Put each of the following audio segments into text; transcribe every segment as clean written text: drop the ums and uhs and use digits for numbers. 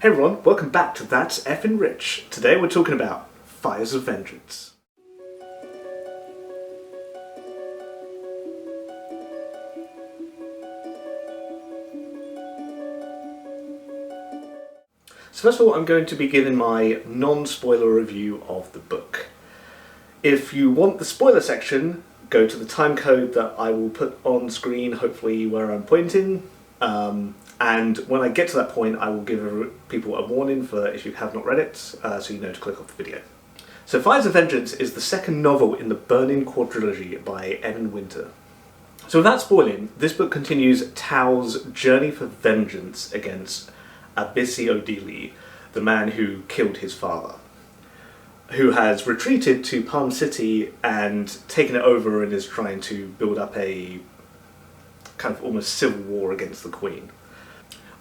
Hey everyone, welcome back to That's Effin' Rich. Today we're talking about Fires of Vengeance. So first of all, I'm going to be giving my non-spoiler review of the book. If you want the spoiler section, go to the time code that I will put on screen, hopefully where I'm pointing. And when I get to that point, I will give people a warning for if you have not read it, so you know to click off the video. So Fires of Vengeance is the second novel in the Burning quadrilogy by Evan Winter. So without spoiling, this book continues Tao's journey for vengeance against Abisi Odili, the man who killed his father, who has retreated to Palm City and taken it over and is trying to build up a kind of almost civil war against the Queen.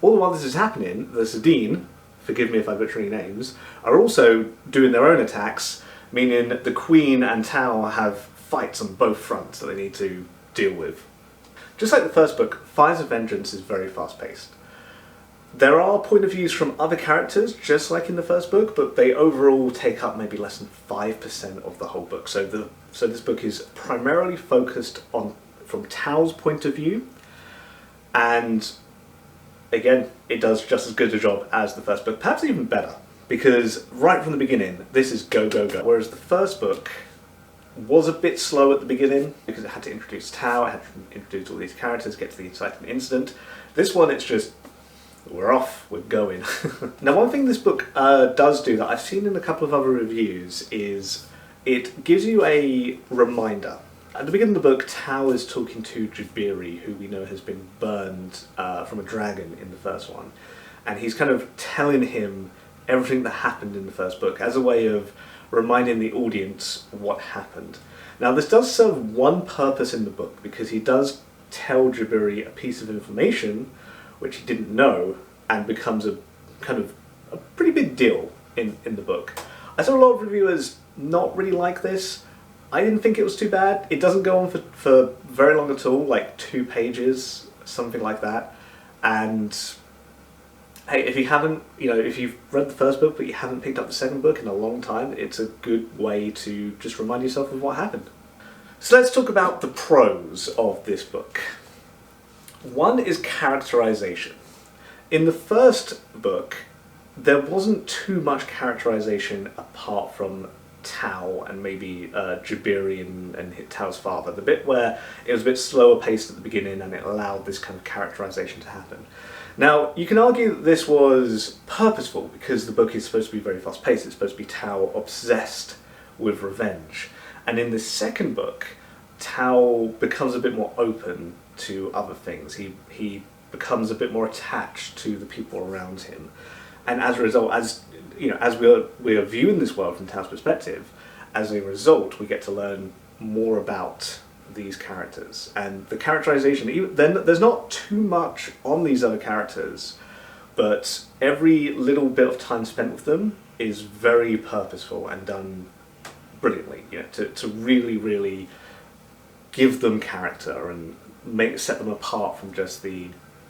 All the while this is happening, the Sedine, forgive me if I butcher any names, are also doing their own attacks, meaning the Queen and Tao have fights on both fronts that they need to deal with. Just like the first book, Fires of Vengeance is very fast-paced. There are point of views from other characters, just like in the first book, but they overall take up maybe less than 5% of the whole book. So this book is primarily focused on from Tao's point of view, and again, it does just as good a job as the first book, perhaps even better, because right from the beginning, this is go, go, go. Whereas the first book was a bit slow at the beginning, because it had to introduce Tao, it had to introduce all these characters, get to the inciting incident. This one, it's just, we're off, we're going. Now, one thing this book does do that I've seen in a couple of other reviews is it gives you a reminder. At the beginning of the book, Tao is talking to Jabiri, who we know has been burned from a dragon in the first one. And he's kind of telling him everything that happened in the first book as a way of reminding the audience what happened. Now, this does serve one purpose in the book, because he does tell Jabiri a piece of information which he didn't know, and becomes a kind of a pretty big deal in the book. I saw a lot of reviewers not really like this. I didn't think it was too bad. It doesn't go on for very long at all, like 2 pages, something like that. And hey, if you haven't, if you've read the first book but you haven't picked up the second book in a long time, it's a good way to just remind yourself of what happened. So let's talk about the pros of this book. One is characterization. In the first book, there wasn't too much characterization apart from Tao and maybe Jabiri and Tao's father. The bit where it was a bit slower paced at the beginning and it allowed this kind of characterization to happen. Now, you can argue that this was purposeful because the book is supposed to be very fast paced. It's supposed to be Tao obsessed with revenge. And in the second book, Tao becomes a bit more open to other things. He becomes a bit more attached to the people around him. And as a result, as we are viewing this world from Tao's perspective, as a result, we get to learn more about these characters. And the characterization, then there's not too much on these other characters, but every little bit of time spent with them is very purposeful and done brilliantly, to really, really give them character and set them apart from just the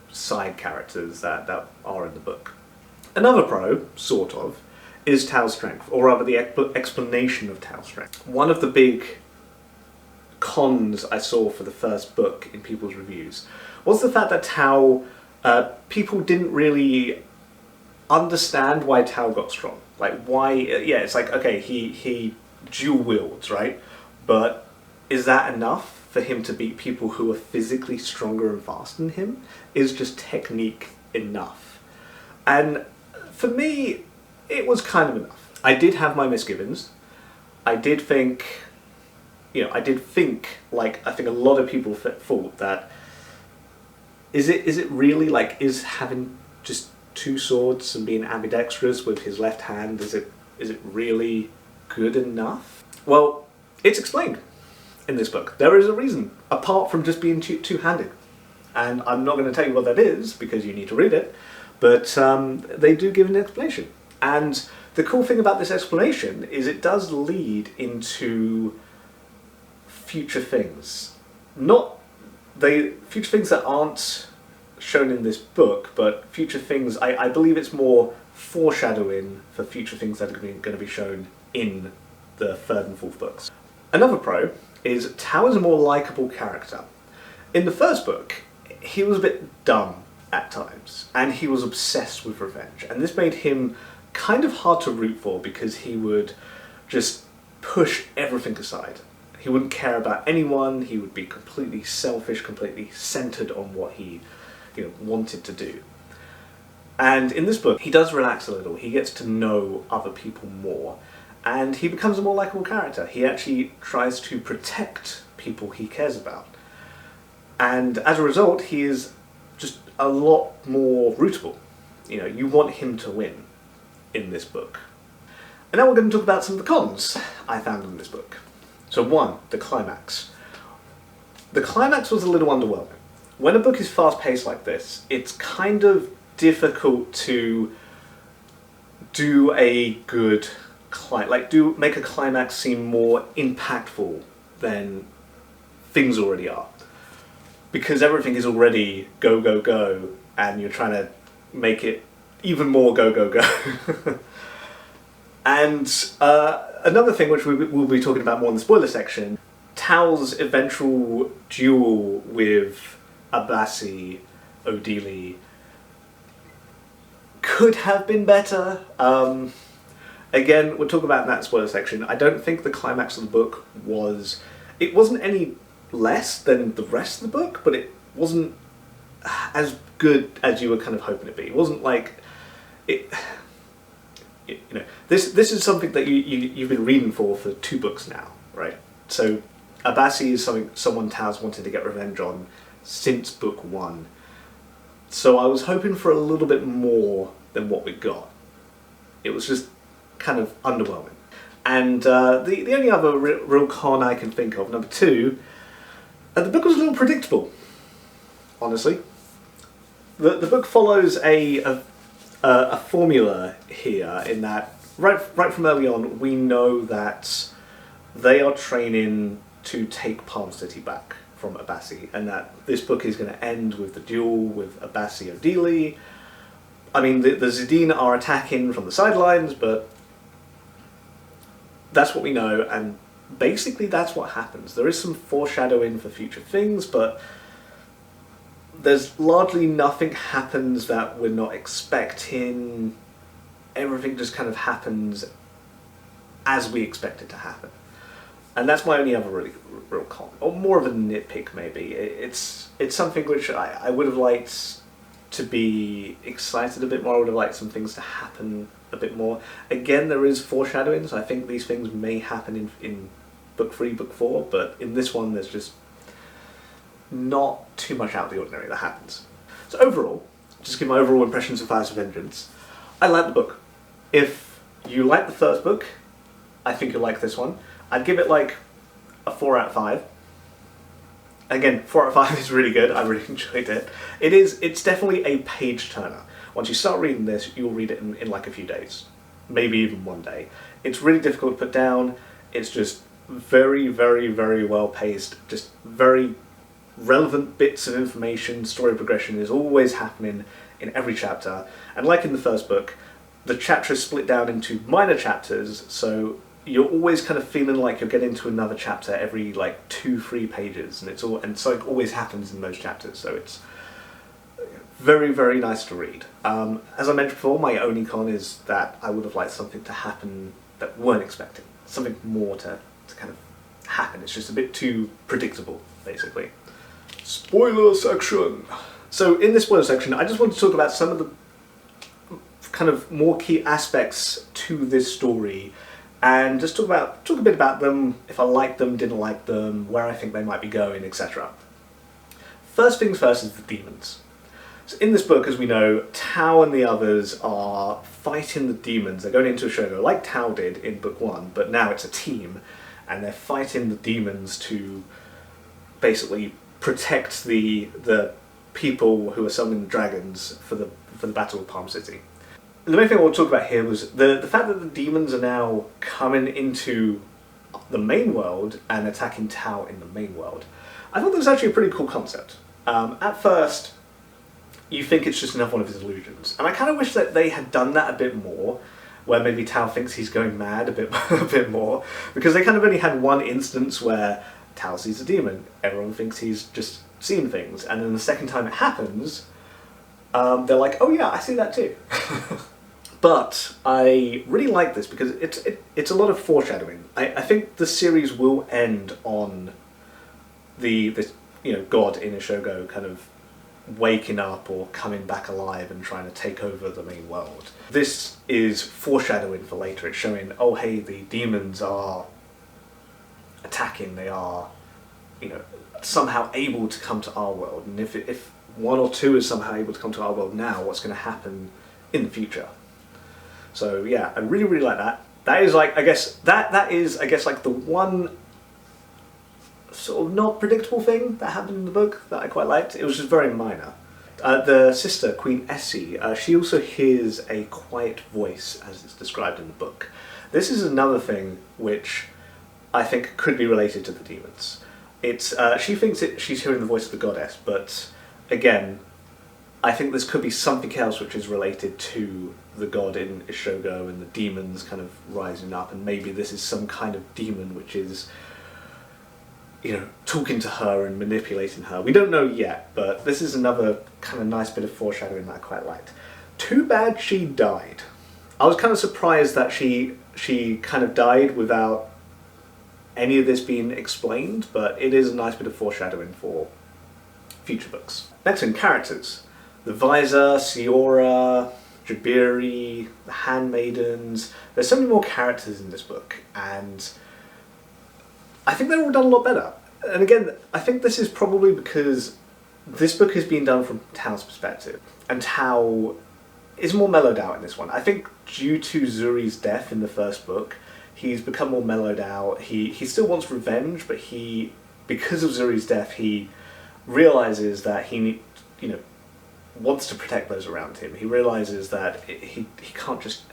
side characters that are in the book. Another pro, sort of, is Tao's strength, or rather the explanation of Tao's strength. One of the big cons I saw for the first book in people's reviews was the fact that Tao, people didn't really understand why Tao got strong. Like why, it's like, okay, he dual wields, right? But is that enough for him to beat people who are physically stronger and faster than him? Is just technique enough? And for me, it was kind of enough. I did have my misgivings. I did think, like I think a lot of people thought that, is it really, like, is having just 2 swords and being ambidextrous with his left hand, is it really good enough? Well, it's explained in this book. There is a reason, apart from just being two-handed. And I'm not going to tell you what that is, because you need to read it, but they do give an explanation. And the cool thing about this explanation is it does lead into future things. Future things that aren't shown in this book, but future things, I believe it's more foreshadowing for future things that are going to be shown in the third and fourth books. Another pro is Tao is a more likeable character. In the first book, he was a bit dumb at times, and he was obsessed with revenge, and this made him kind of hard to root for because he would just push everything aside. He wouldn't care about anyone, he would be completely selfish, completely centered on what he wanted to do. And in this book, he does relax a little, he gets to know other people more, and he becomes a more likable character. He actually tries to protect people he cares about. And as a result, he is just a lot more rootable. You want him to win in this book. And now we're going to talk about some of the cons I found in this book. So one, the climax. The climax was a little underwhelming. When a book is fast-paced like this, it's kind of difficult to do a good make a climax seem more impactful than things already are. Because everything is already go, go, go, and you're trying to make it even more go, go, go. And another thing which we'll be talking about more in the spoiler section, Tao's eventual duel with Abasi Odili could have been better. Again, we'll talk about in that spoiler section. I don't think the climax of the book wasn't any less than the rest of the book, but it wasn't as good as you were kind of hoping it'd be. It wasn't like it. This is something that you've been reading for 2 books now, right? So Abasi is someone Tao's wanted to get revenge on since book 1. So I was hoping for a little bit more than what we got. It was just kind of underwhelming. And the only other real con I can think of, number 2, the book was a little predictable, honestly. The book follows a formula here in that right from early on we know that they are training to take Palm City back from Abasi, and that this book is going to end with the duel with Abasi Odili. I mean, the Zidane are attacking from the sidelines, but that's what we know, and basically that's what happens. There is some foreshadowing for future things, but there's largely nothing happens that we're not expecting. Everything just kind of happens as we expect it to happen. And that's my only other really real con, or more of a nitpick maybe. It's something which I would have liked to be excited a bit more. I would have liked some things to happen a bit more. Again, there is foreshadowing, so I think these things may happen in book 3, book 4, but in this one there's just not too much out of the ordinary that happens. So overall, just give my overall impressions of Fires of Vengeance. I like the book. If you like the first book, I think you'll like this one. I'd give it like a 4 out of 5. Again, 4 out of 5 is really good. I really enjoyed it. It's definitely a page turner. Once you start reading this, you'll read it in like a few days, maybe even one day. It's really difficult to put down. It's just very, very, very well paced. Just very relevant bits of information. Story progression is always happening in every chapter. And like in the first book, the chapter is split down into minor chapters, so you're always kind of feeling like you're getting to another chapter every like 2-3 pages, and so it always happens in those chapters. So it's very, very nice to read. As I mentioned before, my only con is that I would have liked something to happen that we weren't expecting, something more to kind of happen. It's just a bit too predictable, basically. Spoiler section. So in this spoiler section, I just want to talk about some of the kind of more key aspects to this story, and just talk a bit about them, if I liked them, didn't like them, where I think they might be going, etc. First things first is the demons. So in this book, as we know, Tao and the others are fighting the demons. They're going into a shogun like Tao did in book 1, but now it's a team, and they're fighting the demons to basically protect the people who are summoning the dragons for the Battle of Palm City. The main thing I want to talk about here was the fact that the demons are now coming into the main world and attacking Tao in the main world. I thought that was actually a pretty cool concept. At first, you think it's just another one of his illusions. And I kind of wish that they had done that a bit more, where maybe Tao thinks he's going mad a bit, a bit more, because they kind of only had one instance where Tao sees a demon, everyone thinks he's just seen things, and then the second time it happens, they're like, oh yeah, I see that too. But I really like this because it's a lot of foreshadowing. I think the series will end on this God in Ishogo kind of waking up or coming back alive and trying to take over the main world. This is foreshadowing for later. It's showing, oh hey, the demons are attacking, they are, somehow able to come to our world. And if one or two is somehow able to come to our world now, what's going to happen in the future? So yeah, I really, really like that. That is like, I guess like the one sort of not predictable thing that happened in the book that I quite liked. It was just very minor. The sister, Queen Essie, she also hears a quiet voice as it's described in the book. This is another thing which I think could be related to the demons. She thinks she's hearing the voice of the goddess, but again, I think this could be something else which is related to the god in Ishogo and the demons kind of rising up, and maybe this is some kind of demon which is talking to her and manipulating her. We don't know yet, but this is another kind of nice bit of foreshadowing that I quite liked. Too bad she died. I was kind of surprised that she kind of died without any of this being explained, but it is a nice bit of foreshadowing for future books. Next in characters. The Visor, Siora, Jabiri, the Handmaidens. There's so many more characters in this book, and I think they're all done a lot better. And again, I think this is probably because this book is being done from Tao's perspective, and Tao is more mellowed out in this one. I think due to Zuri's death in the first book, he's become more mellowed out. He still wants revenge, but because of Zuri's death, he realizes that he wants to protect those around him. He realizes that he can't just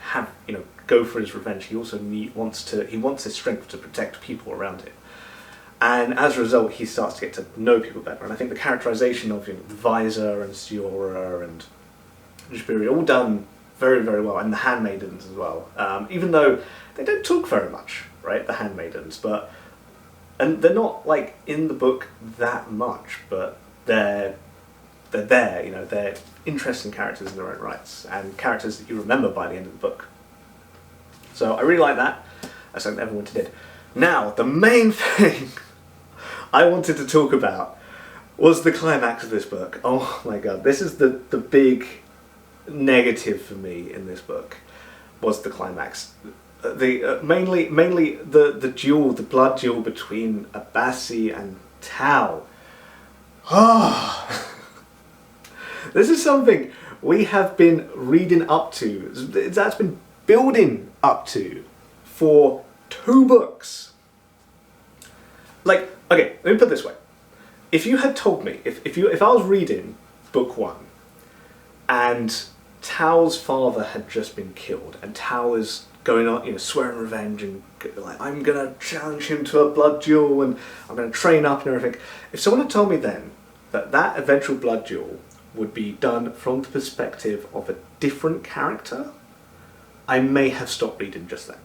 go for his revenge. He also wants his strength to protect people around him. And as a result, he starts to get to know people better. And I think the characterization of the Visor and Siora and Jabiri are all done very, very well, and the Handmaidens as well. Even though they don't talk very much, right? The Handmaidens, and they're not like in the book that much, but they're there. They're interesting characters in their own rights, and characters that you remember by the end of the book. So I really like that. That's something everyone did. Now, the main thing I wanted to talk about was the climax of this book. Oh my god, this is the big negative for me in this book, was the climax. Mainly the duel, the blood duel between Abasi and Tao. This is something we have been reading up to, that's been building up to for 2 books. Like, okay, let me put it this way. If you had told me, if I was reading book 1 and Tao's father had just been killed and Tao is going on, swearing revenge and like, I'm gonna challenge him to a blood duel and I'm gonna train up and everything. If someone had told me then that eventual blood duel would be done from the perspective of a different character, I may have stopped reading just then.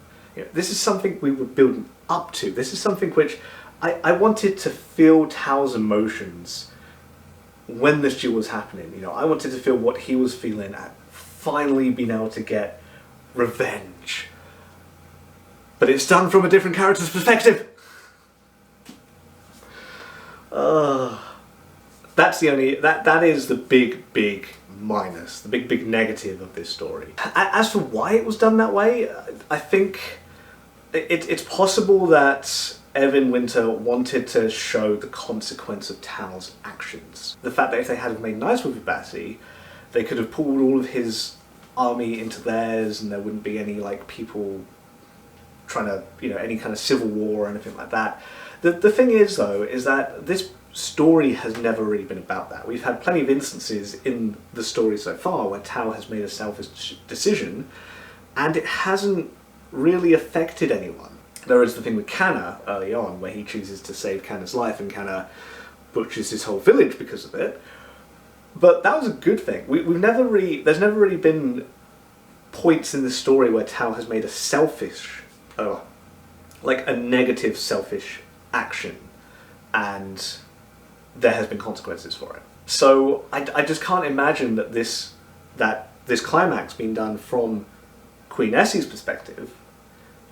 This is something we were building up to. This is something which I wanted to feel Tao's emotions when this duel was happening. I wanted to feel what he was feeling at finally being able to get revenge. But it's done from a different character's perspective. That's the only, that is the big minus, the big negative of this story. As for why it was done that way, I think it's possible that Evan Winter wanted to show the consequence of Tao's actions. The fact that if they had made nice with Abasi, they could have pulled all of his army into theirs and there wouldn't be any people trying to, any kind of civil war or anything like that. The thing is though, is that this story has never really been about that. We've had plenty of instances in the story so far where Tao has made a selfish decision and it hasn't really affected anyone. There is the thing with Kanna early on where he chooses to save Kanna's life and Kanna butchers his whole village because of it. But that was a good thing. There's never really been points in the story where Tao has made a selfish, like a negative selfish action, and there has been consequences for it. So I just can't imagine that this climax being done from Queen Essie's perspective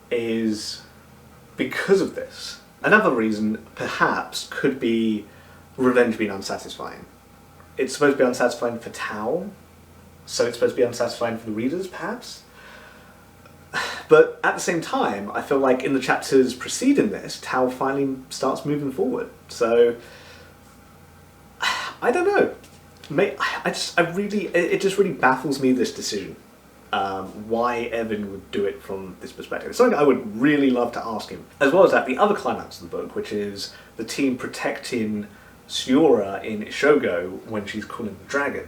is because of this. Another reason, perhaps, could be revenge being unsatisfying. It's supposed to be unsatisfying for Tao, so it's supposed to be unsatisfying for the readers, perhaps? But at the same time, I feel like in the chapters preceding this, Tao finally starts moving forward. So, I don't know. It just really baffles me, this decision. Why Evan would do it from this perspective. It's something I would really love to ask him. As well as that, the other climax of the book, which is the team protecting Siora in Ishogo when she's calling the dragon.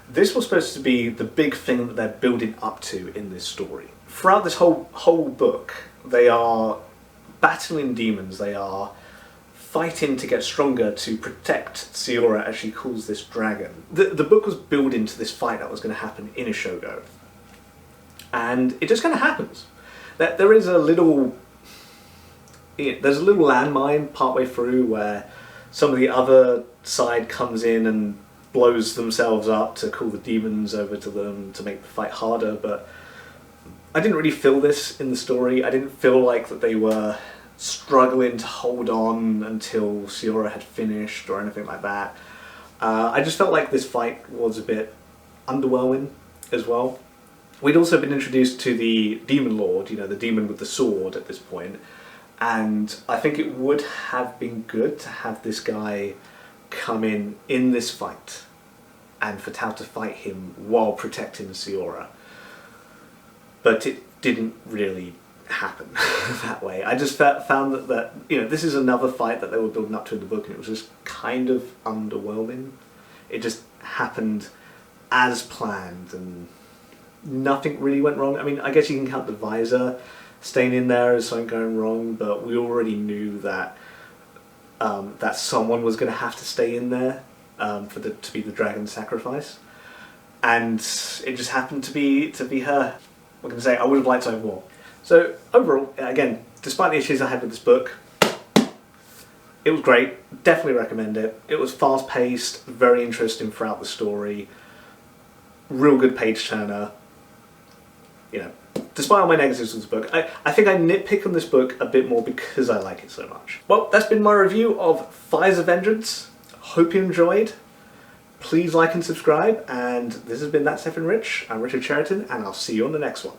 This was supposed to be the big thing that they're building up to in this story. Throughout this whole book, they are battling demons, they are fighting to get stronger to protect Siora as she calls this dragon. The book was building to this fight that was going to happen in Ishogo. And it just kind of happens. There is a little... There's a little landmine partway through where some of the other side comes in and blows themselves up to call the demons over to them to make the fight harder, but I didn't really feel this in the story. I didn't feel like that they were struggling to hold on until Siora had finished or anything like that. I just felt like this fight was a bit underwhelming as well. We'd also been introduced to the Demon Lord, the demon with the sword at this point, and I think it would have been good to have this guy come in this fight and for Tao to fight him while protecting Siora. But it didn't really happen that way. I just found that this is another fight that they were building up to in the book, and it was just kind of underwhelming. It just happened as planned and nothing really went wrong. I mean, I guess you can count the visor staying in there as something going wrong, but we already knew that that someone was going to have to stay in there to be the dragon sacrifice, and it just happened to be her. I'm going to say I would have liked something more. So overall, again, despite the issues I had with this book, it was great. Definitely recommend it. It was fast-paced, very interesting throughout the story. Real good page turner. Despite all my negatives with this book, I think I nitpick on this book a bit more because I like it so much. Well, that's been my review of Fires of Vengeance. Hope you enjoyed. Please like and subscribe, and this has been That's Effin' Rich. I'm Richard Sheraton, and I'll see you on the next one.